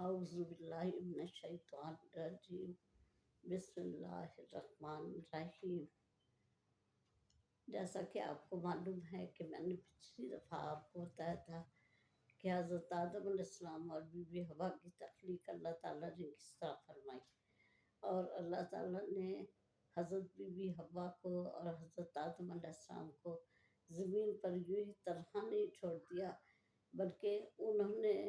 اعوذ باللہ من الشیطان الرجیم، بسم اللہ الرحمن الرحیم۔ جیسا کہ آپ کو معلوم ہے کہ میں نے پچھلی دفعہ آپ کو بتایا تھا کہ حضرت آدم علیہ السلام اور بی بی حوا کی تخلیق اللہ تعالیٰ نے کس طرح فرمائی، اور اللہ تعالیٰ نے حضرت بی بی حوا کو اور حضرت آدم علیہ السلام کو زمین پر یوں ہی تنہا نہیں چھوڑ دیا، بلکہ انہوں نے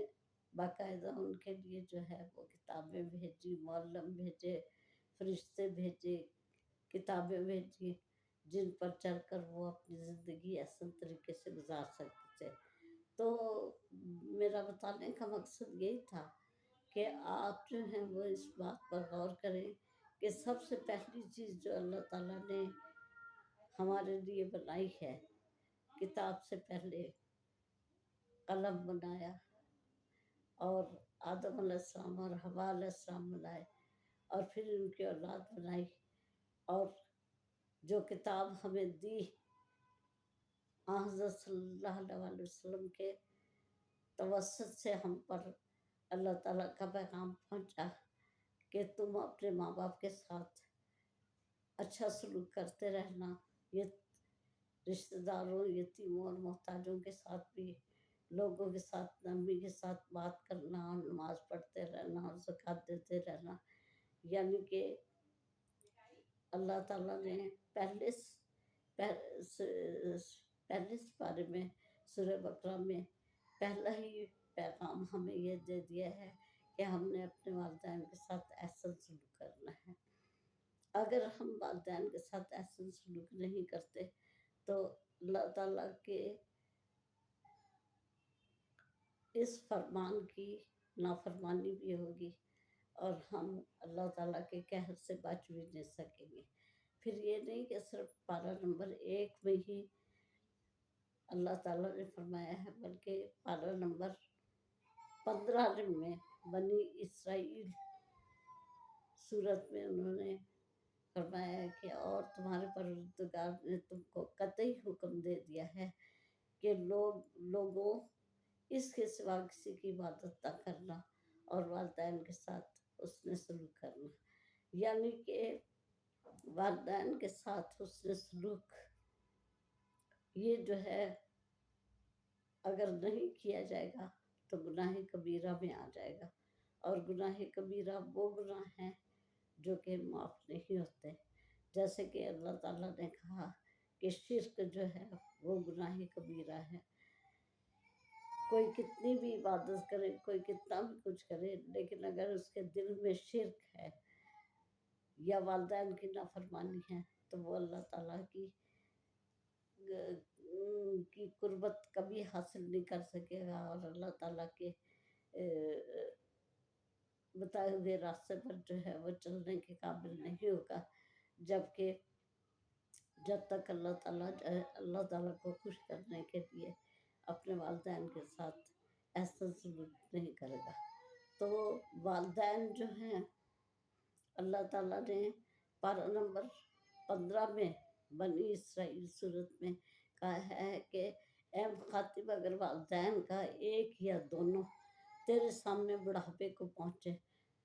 باقاعدہ ان کے لیے جو ہے وہ کتابیں بھیجی، معلم بھیجے، فرشتے بھیجے، کتابیں بھیجی، جن پر چل کر وہ اپنی زندگی احسن طریقے سے گزار سکتے تھے۔ تو میرا بتانے کا مقصد یہی تھا کہ آپ جو ہیں وہ اس بات پر غور کریں کہ سب سے پہلی چیز جو اللہ تعالیٰ نے ہمارے لیے بنائی ہے، کتاب سے پہلے قلم بنایا، اور آدم علیہ السلام اور حوا علیہ السلام بنائے، اور پھر ان کی اولاد بنائی، اور جو کتاب ہمیں دی حضرت صلی اللہ علیہ وسلم کے توسط سے ہم پر اللہ تعالیٰ کا پیغام پہنچا کہ تم اپنے ماں باپ کے ساتھ اچھا سلوک کرتے رہنا، یہ رشتہ داروں، یتیموں اور محتاجوں کے ساتھ بھی، لوگوں کے ساتھ نرمی کے ساتھ بات کرنا، اور نماز پڑھتے رہنا اور زکوٰۃ دیتے رہنا۔ یعنی کہ اللہ تعالیٰ نے پہلے سپارے میں سورہ بقرہ میں پہلا ہی پیغام ہمیں یہ دے دیا ہے کہ ہم نے اپنے والدین کے ساتھ احسن سلوک کرنا ہے۔ اگر ہم والدین کے ساتھ احسن سلوک نہیں کرتے تو اللہ تعالیٰ کے اس فرمان کی نافرمانی بھی ہوگی، اور ہم اللہ تعالیٰ کے قہر سے بچ بھی نہیں سکیں گے۔ پھر یہ نہیں کہ صرف پارہ نمبر 1 میں ہی اللہ تعالیٰ نے فرمایا ہے، بلکہ پارہ نمبر 15 میں بنی اسرائیل سورت میں انہوں نے فرمایا ہے کہ اور تمہارے پروردگار نے تم کو قطعی حکم دے دیا ہے کہ لوگوں اس کے سوا کسی کی عبادت نہ کرنا، اور والدین کے ساتھ حسن سلوک کرنا۔ یعنی کہ والدین کے ساتھ حسن سلوک یہ جو ہے اگر نہیں کیا جائے گا تو گناہ کبیرہ میں آ جائے گا، اور گناہ کبیرہ وہ گناہ ہیں جو کہ معاف نہیں ہوتے۔ جیسے کہ اللہ تعالیٰ نے کہا کہ شرک جو ہے وہ گناہ کبیرہ ہے۔ کوئی کتنی بھی عبادت کرے، کوئی کتنا بھی کچھ کرے، لیکن اگر اس کے دل میں شرک ہے یا والدین کی نافرمانی ہے تو وہ اللہ تعالیٰ کی قربت کبھی حاصل نہیں کر سکے گا، اور اللہ تعالیٰ کے بتائے ہوئے راستے پر جو ہے وہ چلنے کے قابل نہیں ہوگا، جبکہ جب تک اللہ تعالیٰ کو خوش کرنے کے لیے اپنے والدین کے ساتھ احسن سلوک نہیں کرے گا۔ تو والدین جو ہیں اللہ تعالیٰ نے پارہ نمبر 15 میں بنی اسرائیل سورت میں کہا ہے کہ اے مخاطب، اگر والدین کا ایک یا دونوں تیرے سامنے بڑھاپے کو پہنچے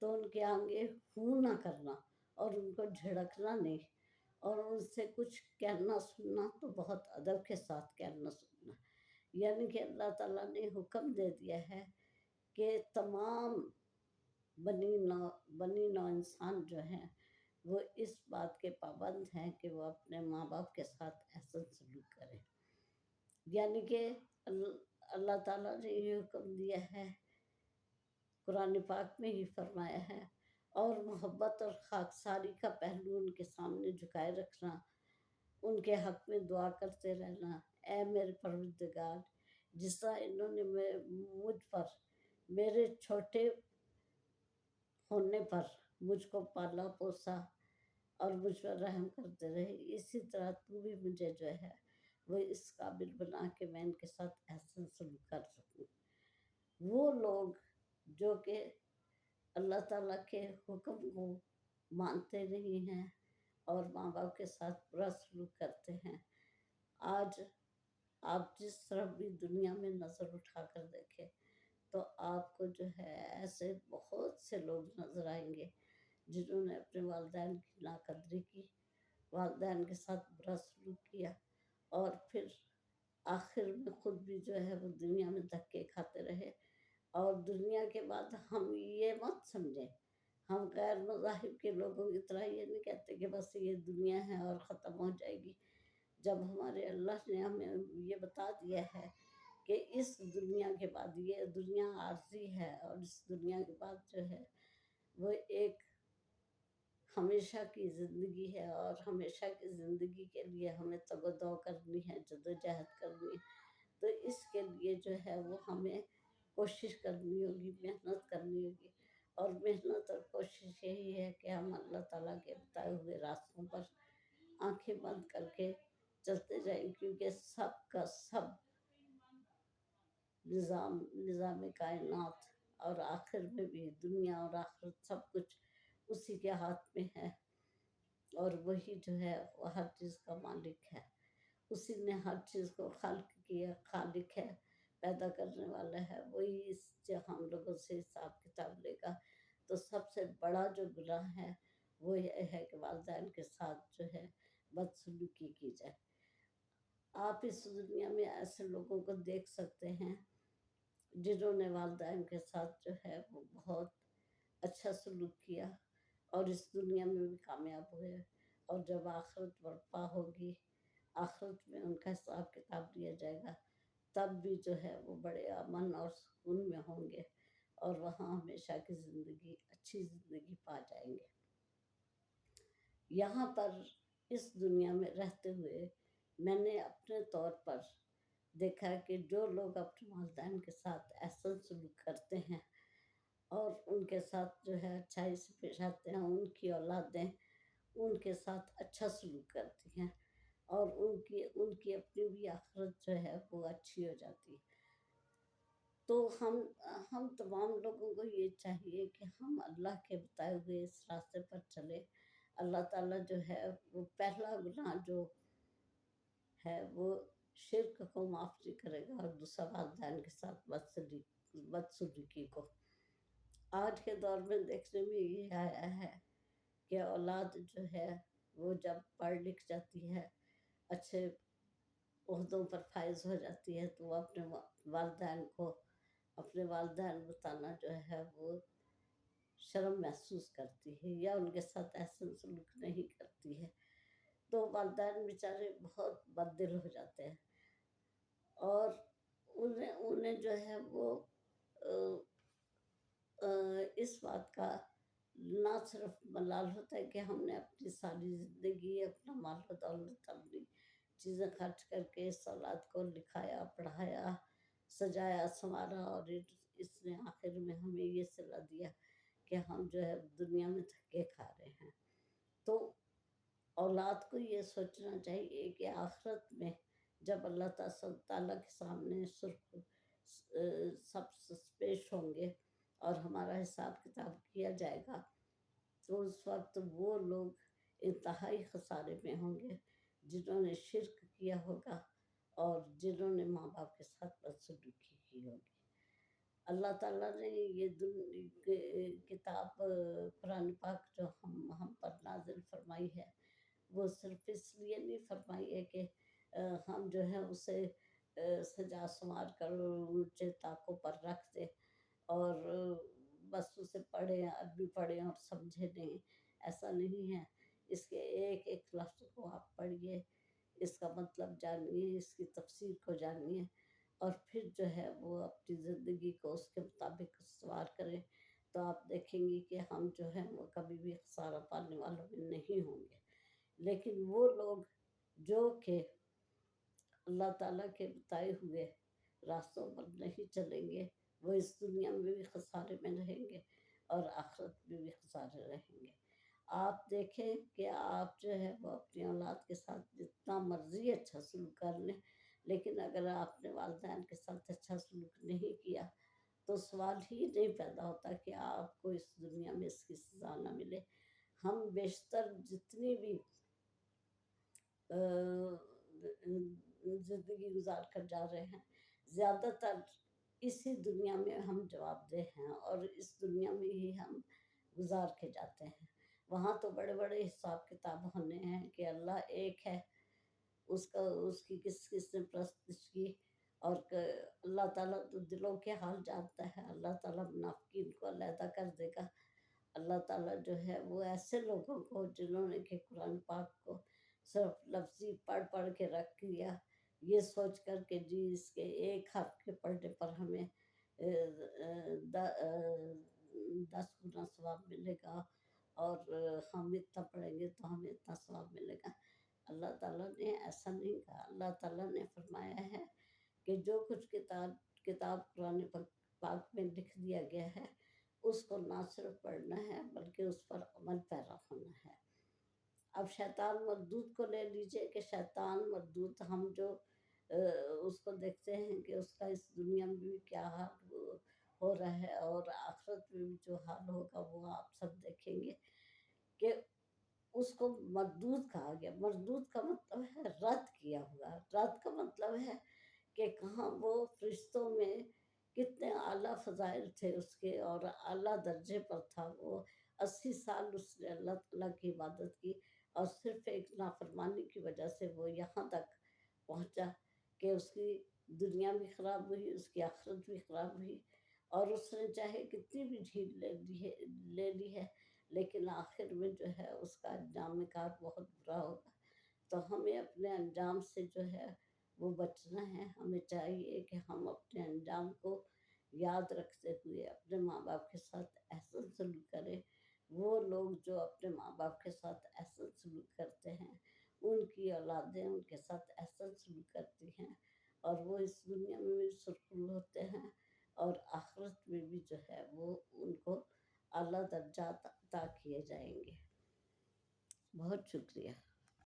تو ان کے آگے ہوں نہ کرنا، اور ان کو جھڑکنا نہیں، اور ان سے کچھ کہنا سننا تو بہت ادب کے ساتھ کہنا سننا۔ یعنی کہ اللہ تعالیٰ نے حکم دے دیا ہے کہ تمام بنی نوع انسان جو ہیں وہ اس بات کے پابند ہیں کہ وہ اپنے ماں باپ کے ساتھ احسن سلوک کریں۔ یعنی کہ اللہ تعالیٰ نے یہ حکم دیا ہے، قرآن پاک میں ہی فرمایا ہے، اور محبت اور خاکساری کا پہلو ان کے سامنے جھکائے رکھنا، ان کے حق میں دعا کرتے رہنا، اے میرے پروردگار، جس طرح انہوں نے مجھ پر میرے چھوٹے ہونے پر مجھ کو پالا پوسا اور مجھ پر رحم کرتے رہے، اسی طرح تو بھی مجھے جو ہے وہ اس قابل بنا کہ میں ان کے ساتھ احسن سلوک کر سکوں۔ وہ لوگ جو کہ اللہ تعالیٰ کے حکم کو مانتے نہیں ہیں اور ماں باپ کے ساتھ برا سلوک کرتے ہیں، آج آپ جس طرف بھی دنیا میں نظر اٹھا کر دیکھیں تو آپ کو جو ہے ایسے بہت بہت سے لوگ نظر آئیں گے جنہوں نے اپنے والدین کی ناقدری کی، والدین کے ساتھ برا سلوک کیا، اور پھر آخر میں خود بھی جو ہے وہ دنیا میں دھکے کھاتے رہے۔ اور دنیا کے بعد ہم یہ مت سمجھیں، ہم غیر مذاہب کے لوگوں کی طرح یہ نہیں کہتے کہ بس یہ دنیا ہے اور ختم ہو جائے گی، جب ہمارے اللہ نے ہمیں یہ بتا دیا ہے کہ اس دنیا کے بعد، یہ دنیا عارضی ہے، اور اس دنیا کے بعد جو ہے وہ ایک ہمیشہ کی زندگی ہے، اور ہمیشہ کی زندگی کے لیے ہمیں تگ و دو کرنی ہے، جدوجہد کرنی ہے۔ تو اس کے لیے جو ہے وہ ہمیں کوشش کرنی ہوگی، محنت کرنی ہوگی، اور محنت اور کوشش یہی ہے کہ ہم اللہ تعالیٰ کے بتائے ہوئے راستوں پر آنکھیں بند کر کے چلتے جائیں، کیونکہ سب کا سب نظام کائنات اور آخر میں بھی دنیا اور آخرت سب کچھ اسی کے ہاتھ میں ہے، اور وہی جو ہے وہ ہر چیز کا مالک ہے، اسی نے ہر چیز کو خلق کیا، خالق ہے، پیدا کرنے والا ہے، وہی اس جو ہم لوگوں سے حساب کتاب لے گا۔ تو سب سے بڑا جو گناہ ہے وہ یہ ہے کہ والدین کے ساتھ جو ہے بدسلوکی کی جائے۔ آپ اس دنیا میں ایسے لوگوں کو دیکھ سکتے ہیں جنہوں نے والدین کے ساتھ جو ہے وہ بہت اچھا سلوک کیا، اور اس دنیا میں بھی کامیاب ہوئے، اور جب آخرت برپا ہوگی، آخرت میں ان کا حساب کتاب لیا جائے گا، تب بھی جو ہے وہ بڑے امن اور سکون میں ہوں گے، اور وہاں ہمیشہ کی زندگی، اچھی زندگی پا جائیں گے۔ یہاں پر اس دنیا میں رہتے ہوئے میں نے اپنے طور پر دیکھا کہ جو لوگ اپنے والدین کے ساتھ احسن سلوک کرتے ہیں اور ان کے ساتھ جو ہے اچھائی سے پیش آتے ہیں، ان کی اولادیں ان کے ساتھ اچھا سلوک کرتی ہیں، اور ان کی اپنی بھی آخرت جو ہے وہ اچھی ہو جاتی ہے۔ تو ہم تمام لوگوں کو یہ چاہیے کہ ہم اللہ کے بتائے ہوئے اس راستے پر چلیں۔ اللہ تعالیٰ جو ہے وہ پہلا گناہ جو ہے وہ شرک کو معاف نہیں کرے گا، اور دوسرا والدین کے ساتھ بدسلوکی کو۔ آج کے دور میں دیکھنے میں یہ آیا ہے کہ اولاد جو ہے وہ جب پڑھ لکھ جاتی ہے، اچھے عہدوں پر فائز ہو جاتی ہے، تو وہ اپنے والدین بتانا جو ہے وہ شرم محسوس کرتی ہے، یا ان کے ساتھ احسن سلوک نہیں کرتی ہے، تو والدین بیچارے بہت بددل ہو جاتے ہیں، اور انہیں جو ہے وہ اس بات کا نہ صرف ملال ہوتا ہے کہ ہم نے اپنی ساری زندگی، اپنا مال و دولت، اپنی چیزیں خرچ کر کے اس اولاد کو لکھایا، پڑھایا، سجایا، سنوارا، اور اس نے آخر میں ہمیں یہ صلہ دیا کہ ہم جو ہے دنیا میں دھکے کھا رہے ہیں۔ تو اولاد کو یہ سوچنا چاہیے کہ آخرت میں جب اللہ تعالیٰ کے سامنے سب پیش ہوں گے اور ہمارا حساب کتاب کیا جائے گا، تو اس وقت وہ لوگ انتہائی خسارے میں ہوں گے جنہوں نے شرک کیا ہوگا اور جنہوں نے ماں باپ کے ساتھ بدسلوکی کی ہوگی۔ اللہ تعالیٰ نے یہ کتاب قرآن پاک جو ہم پر نازل فرمائی ہے، وہ صرف اس لیے نہیں فرمائی ہے کہ ہم جو ہے اسے سجا سنوار کر اونچے طاقوں پر رکھ دیں اور بس اسے پڑھیں، عربی پڑھیں اور سمجھے نہیں، ایسا نہیں ہے۔ اس کے ایک ایک لفظ کو آپ پڑھیے، اس کا مطلب جانیے، اس کی تفسیر کو جانیے، اور پھر جو ہے وہ اپنی زندگی کو اس کے مطابق استوار کریں، تو آپ دیکھیں گی کہ ہم جو ہیں وہ کبھی بھی خسارہ پانے والوں میں نہیں ہوں گے۔ لیکن وہ لوگ جو کہ اللہ تعالیٰ کے بتائے ہوئے راستوں پر نہیں چلیں گے، وہ اس دنیا میں بھی خسارے میں رہیں گے اور آخرت میں بھی خسارے رہیں گے۔ آپ دیکھیں کہ آپ جو ہے وہ اپنی اولاد کے ساتھ جتنا مرضی اچھا سلوک کر لیں، لیکن اگر آپ نے والدین کے ساتھ اچھا سلوک نہیں کیا تو سوال ہی نہیں پیدا ہوتا کہ آپ کو اس دنیا میں اس کی سزا نہ ملے۔ ہم بیشتر جتنی بھی زندگی گزار کر جا رہے ہیں، زیادہ تر اسی دنیا میں ہم جواب دہ ہیں اور اس دنیا میں ہی ہم گزار کے جاتے ہیں. وہاں تو بڑے بڑے حساب کتاب ہونے ہیں کہ اللہ ایک ہے، اس کی کس کس نے پرستش کی، اور اللہ تعالیٰ تو دلوں کے حال جانتا ہے. اللہ تعالیٰ منافقین کو علیحدہ کر دے گا. اللہ تعالیٰ جو ہے وہ ایسے لوگوں کو جنہوں نے کہ قرآن پاک کو صرف لفظی پڑھ پڑھ کے رکھ لیا، یہ سوچ کر کہ جی اس کے ایک حرف کے پڑھنے پر ہمیں 10 گنا ثواب ملے گا، اور ہم اتنا پڑھیں گے تو ہمیں اتنا ثواب ملے گا. اللہ تعالیٰ نے ایسا نہیں کہا. اللہ تعالیٰ نے فرمایا ہے کہ جو کچھ کتاب قرآن پاک میں لکھ دیا گیا ہے اس کو نہ صرف پڑھنا ہے بلکہ اس پر عمل پیرا ہونا ہے. اب شیطان مردود کو لے لیجئے کہ شیطان مردود ہم جو اس کو دیکھتے ہیں کہ اس کا اس دنیا میں بھی کیا حال ہو رہا ہے اور آخرت میں بھی جو حال ہوگا وہ آپ سب دیکھیں گے کہ اس کو مردود کہا گیا. مردود کا مطلب ہے رد کیا ہوا. رد کا مطلب ہے کہ کہاں وہ فرشتوں میں کتنے اعلیٰ فضائل تھے اس کے اور اعلیٰ درجے پر تھا وہ. 80 سال اس نے اللہ تعالیٰ کی عبادت کی اور صرف ایک نافرمانی کی وجہ سے وہ یہاں تک پہنچا کہ اس کی دنیا بھی خراب ہوئی، اس کی آخرت بھی خراب ہوئی، اور اس نے چاہے کتنی بھی ڈھیل لے لی ہے لیکن آخر میں جو ہے اس کا انجام کار بہت برا ہوگا. تو ہمیں اپنے انجام سے جو ہے وہ بچنا ہے. ہمیں چاہیے کہ ہم اپنے انجام کو یاد رکھتے ہوئے اپنے ماں باپ کے ساتھ احسن سلوک کریں. وہ لوگ جو اپنے ماں باپ کے ساتھ احسن سلوک کرتے ہیں ان کی اولادیں ان کے ساتھ احسن سلوک کرتی ہیں اور وہ اس دنیا میں بھی سرخرو ہوتے ہیں اور آخرت میں بھی جو ہے وہ ان کو اعلیٰ درجات عطا کیے جائیں گے. بہت شکریہ.